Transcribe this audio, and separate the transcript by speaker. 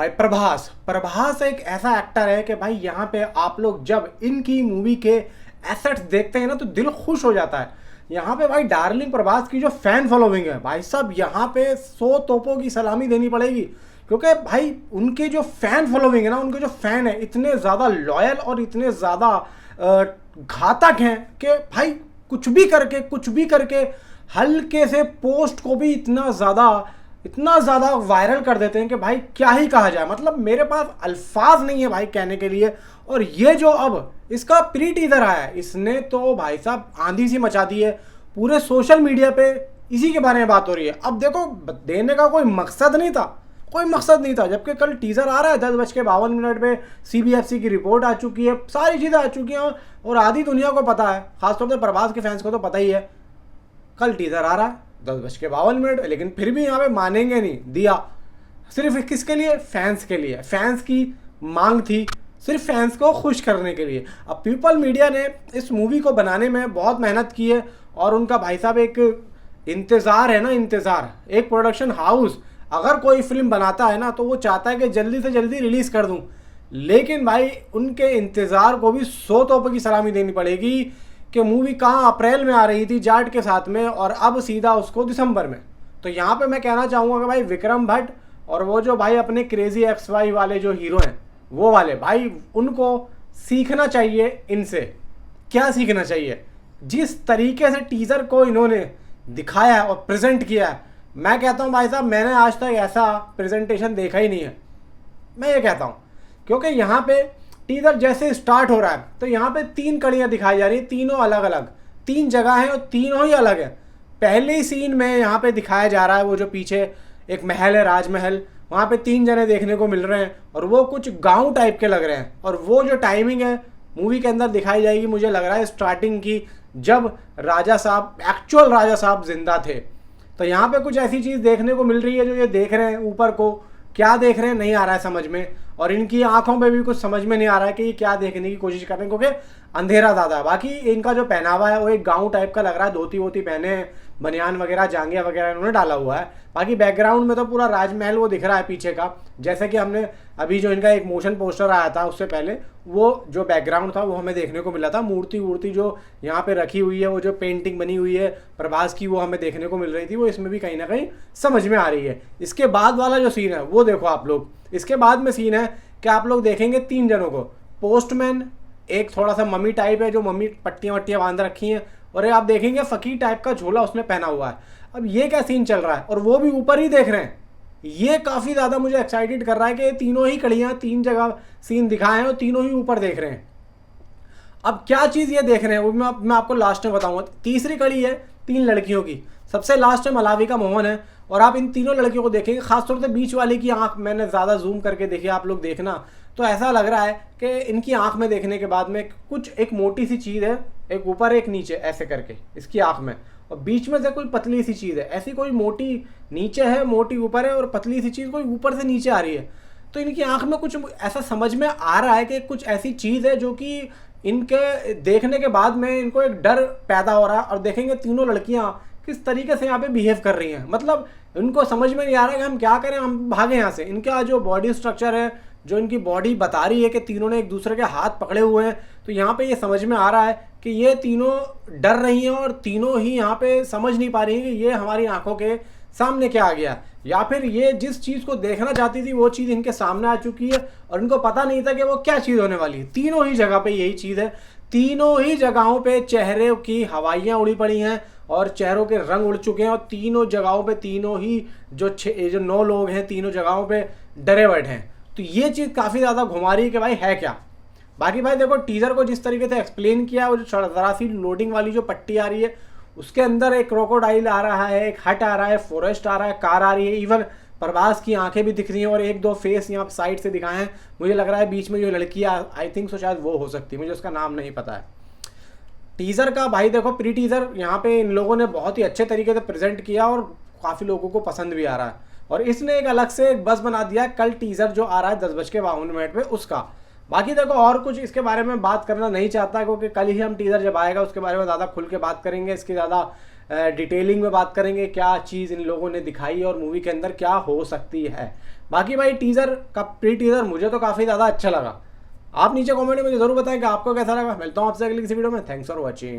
Speaker 1: भाई प्रभास प्रभास एक ऐसा एक्टर है कि भाई यहाँ पे आप लोग जब इनकी मूवी के एसेट्स देखते हैं ना तो दिल खुश हो जाता है। यहाँ पे भाई डार्लिंग प्रभास की जो फैन फॉलोइंग है भाई साहब, यहाँ पे 100 तोपों की सलामी देनी पड़ेगी, क्योंकि भाई उनके जो फैन फॉलोइंग है ना, उनके जो फैन है इतने ज़्यादा लॉयल और इतने ज़्यादा घातक हैं कि भाई कुछ भी करके हल्के से पोस्ट को भी इतना ज़्यादा वायरल कर देते हैं कि भाई क्या ही कहा जाए। मतलब मेरे पास अल्फाज नहीं है भाई कहने के लिए। और ये जो अब इसका प्री टीजर आया है, इसने तो भाई साहब आंधी सी मचा दी है। पूरे सोशल मीडिया पे इसी के बारे में बात हो रही है। अब देखो, देने का कोई मकसद नहीं था, जबकि कल टीजर आ रहा है 10:52 पे। CBFC की रिपोर्ट आ चुकी है, सारी चीज़ें आ चुकी हैं और आधी दुनिया को पता है, खासतौर से प्रभास के फैंस को तो पता ही है। कल टीजर आ रहा है 10:52, लेकिन फिर भी यहाँ पे मानेंगे नहीं, दिया सिर्फ किसके लिए? फैंस के लिए। फैंस की मांग थी, सिर्फ फैंस को खुश करने के लिए। अब पीपल मीडिया ने इस मूवी को बनाने में बहुत मेहनत की है और उनका भाई साहब एक इंतज़ार है ना, इंतज़ार। एक प्रोडक्शन हाउस अगर कोई फिल्म बनाता है ना तो वो चाहता है कि जल्दी से जल्दी रिलीज़ कर दूँ, लेकिन भाई उनके इंतज़ार को भी 100 तोपों की सलामी देनी पड़ेगी कि मूवी कहाँ अप्रैल में आ रही थी जाट के साथ में और अब सीधा उसको दिसंबर में। तो यहाँ पे मैं कहना चाहूँगा कि भाई विक्रम भट्ट और वो जो भाई अपने क्रेजी XY वाले जो हीरो हैं, वो वाले भाई, उनको सीखना चाहिए इनसे। क्या सीखना चाहिए? जिस तरीके से टीज़र को इन्होंने दिखाया है और प्रेजेंट किया है, मैं कहता हूँ भाई साहब मैंने आज तक ऐसा प्रेजेंटेशन देखा ही नहीं है। मैं ये कहता हूँ क्योंकि यहाँ पे टीजर जैसे स्टार्ट हो रहा है तो यहाँ पे 3 कड़ियाँ दिखाई जा रही हैं, तीनों अलग अलग, 3 जगह हैं और तीनों ही अलग है। पहले ही सीन में यहाँ पे दिखाया जा रहा है वो जो पीछे एक महल है, राजमहल, वहाँ पे 3 जने देखने को मिल रहे हैं और वो कुछ गांव टाइप के लग रहे हैं। और वो जो टाइमिंग है मूवी के अंदर दिखाई जाएगी, मुझे लग रहा है स्टार्टिंग की, जब राजा साहब, एक्चुअल राजा साहब जिंदा थे। तो यहाँ पे कुछ ऐसी चीज़ देखने को मिल रही है जो ये देख रहे हैं ऊपर को, क्या देख रहे हैं नहीं आ रहा है समझ में, और इनकी आंखों पे भी कुछ समझ में नहीं आ रहा है कि ये क्या देखने की कोशिश कर रहे हैं, क्योंकि अंधेरा ज़्यादा है। बाकी इनका जो पहनावा है वो एक गांव टाइप का लग रहा है, धोती वोती पहने हैं, बनियान वगैरह, जांघिया वगैरह इन्होंने डाला हुआ है। बाकी बैकग्राउंड में तो पूरा राजमहल वो दिख रहा है पीछे का, जैसे कि हमने अभी जो इनका एक मोशन पोस्टर आया था उससे पहले वो जो बैकग्राउंड था वो हमें देखने को मिला था। मूर्ति वूर्ति जो यहाँ पे रखी हुई है, वो जो पेंटिंग बनी हुई है प्रभास की, वो हमें देखने को मिल रही थी, वो इसमें भी कहीं ना कहीं समझ में आ रही है। इसके बाद वाला जो सीन है वो देखो आप लोग। इसके बाद में सीन है कि आप लोग देखेंगे 3 जनों को, पोस्टमैन, एक थोड़ा सा मम्मी टाइप है जो मम्मी पट्टियाँ वट्टियाँ बांध रखी हैं, और आप देखेंगे फकीर टाइप का झोला उसने पहना हुआ है। अब ये क्या सीन चल रहा है, और वो भी ऊपर ही देख रहे हैं। ये काफ़ी ज़्यादा मुझे एक्साइटेड कर रहा है कि ये तीनों ही कड़ियाँ 3 जगह सीन दिखाए हैं और तीनों ही ऊपर देख रहे हैं। अब क्या चीज़ ये देख रहे हैं वो मैं आपको लास्ट में बताऊंगा। तीसरी कड़ी है 3 लड़कियों की, सबसे लास्ट में मलाविका मोहन है, और आप इन तीनों लड़कियों को देखेंगे, खासतौर से बीच वाली की आंख मैंने ज़्यादा जूम करके देखी, आप लोग देखना, तो ऐसा लग रहा है कि इनकी आंख में देखने के बाद में कुछ एक मोटी सी चीज़ है, एक ऊपर एक नीचे ऐसे करके इसकी आंख में, और बीच में से कोई पतली सी चीज़ है, ऐसी कोई मोटी नीचे है, मोटी ऊपर है, और पतली सी चीज़ कोई ऊपर से नीचे आ रही है। तो इनकी आंख में कुछ ऐसा समझ में आ रहा है कि कुछ ऐसी चीज़ है जो कि इनके देखने के बाद में इनको एक डर पैदा हो रहा है। और देखेंगे तीनों लड़कियां किस तरीके से यहाँ पे बिहेव कर रही हैं, मतलब इनको समझ में नहीं आ रहा है कि हम क्या करें, हम भागें यहाँ से। इनका जो बॉडी स्ट्रक्चर है, जो इनकी बॉडी बता रही है कि तीनों ने एक दूसरे के हाथ पकड़े हुए हैं, तो यहाँ पे ये समझ में आ रहा है कि ये तीनों डर रही हैं और तीनों ही यहाँ पे समझ नहीं पा रही हैं कि ये हमारी आंखों के सामने क्या आ गया, या फिर ये जिस चीज़ को देखना चाहती थी वो चीज़ इनके सामने आ चुकी है और इनको पता नहीं था कि वो क्या चीज़ होने वाली है। तीनों ही जगह पे यही चीज़ है, तीनों ही जगहों पे चेहरे की हवाइयाँ उड़ी पड़ी हैं और चेहरों के रंग उड़ चुके हैं, और तीनों जगहों पे तीनों ही जो 9 लोग हैं तीनों जगहों पे डरे बैठे हैं। तो ये चीज़ काफ़ी ज़्यादा घुमा रही है कि भाई है क्या। बाकी भाई देखो, टीज़र को जिस तरीके से एक्सप्लेन किया, वो जो ज़रा सी लोडिंग वाली जो पट्टी आ रही है उसके अंदर एक क्रोकोडाइल आ रहा है, एक हट आ रहा है, फॉरेस्ट आ रहा है, कार आ रही है, इवन प्रभास की आंखें भी दिख रही हैं और 1-2 फेस यहाँ साइड से दिखाए हैं। मुझे लग रहा है बीच में जो लड़की आई थिंक सो शायद वो हो सकती है, मुझे उसका नाम नहीं पता है। टीज़र का भाई देखो, प्री टीज़र यहाँ पे इन लोगों ने बहुत ही अच्छे तरीके से प्रेजेंट किया और काफ़ी लोगों को पसंद भी आ रहा है, और इसने एक अलग से एक बस बना दिया कल टीज़र जो आ रहा है 10:52 पे उसका। बाकी देखो और कुछ इसके बारे में बात करना नहीं चाहता, क्योंकि कल ही हम टीज़र जब आएगा उसके बारे में ज़्यादा खुल के बात करेंगे, इसकी ज़्यादा डिटेलिंग में बात करेंगे क्या चीज़ इन लोगों ने दिखाई और मूवी के अंदर क्या हो सकती है। बाकी भाई टीजर का प्री टीजर मुझे तो काफी ज्यादा अच्छा लगा। आप नीचे कमेंट में मुझे जरूर बताएं कि आपको कैसा लगा। मिलता हूँ आपसे अगली किसी वीडियो में। Thanks for watching.